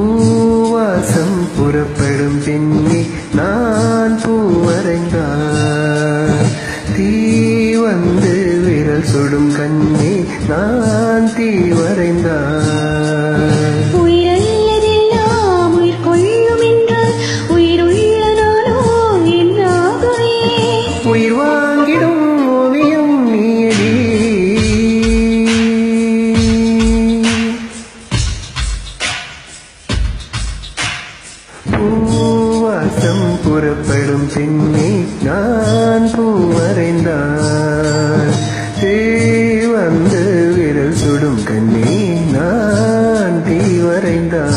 பூவாசம் புறப்படும் பின்னே நான் பூவரைந்தான் தீ வந்து விரல் சுடும் கண்ணே நான் தீ வரைந்தான் உயிர் வாங்கிடும் ஓவியம் நீயடி பூவாசம் புறப்படும் பின்னே நான் பூவரைந்தான் தீ வந்து விரல் சுடும் கண்ணே நான் தீ வரைந்தான்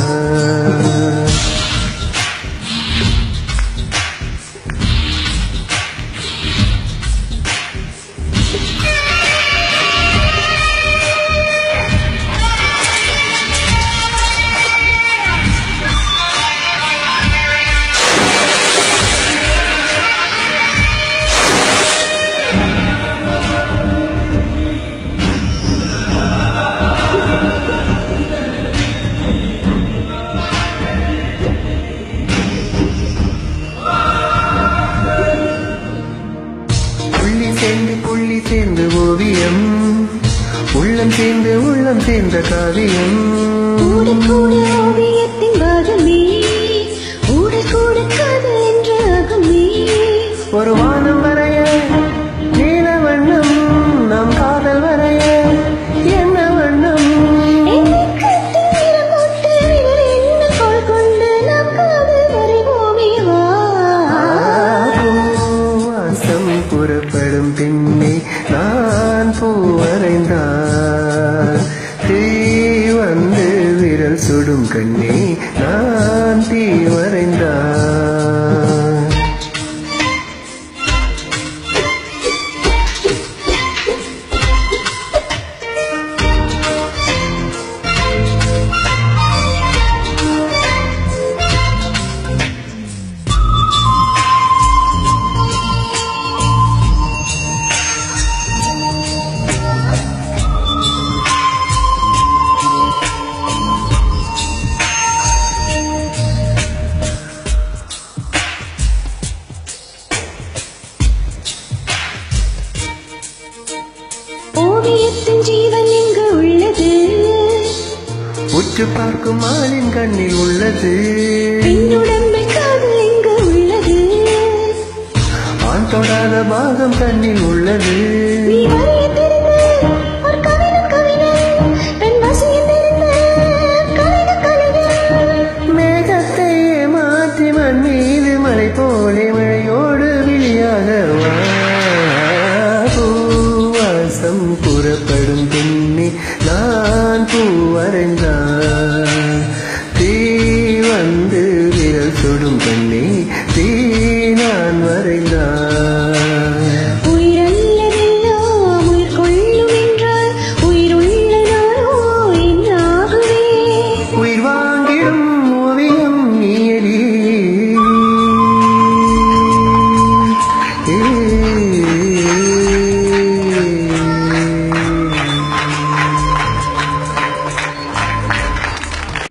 புள்ளி சேர்ந்து ஓவியம் உள்ளம் சேர்ந்த காவியம் ஓவியத்தின் பாகமே கூட காதல் என்ற அகமே ஒரு வானம் வரைய நீல வண்ணம் நம் காதல் வரைய என்ன வண்ணம் புறப்படும் பின்னே நான் பூவரைந்தான் தீ வந்து விரல் சுடும் கண்ணே நான் தீ வரைந்தான் ஓவியத்தின் ஜீவன் எங்கு உள்ளது உற்று பார்க்கும் ஆளின் கண்ணில் உள்ளது பெண்ணுடம்பில் காதல் எங்கு உள்ளது ஆண் தொடாத பாகம் கண்ணில் உள்ளது நீ வரையத்தில்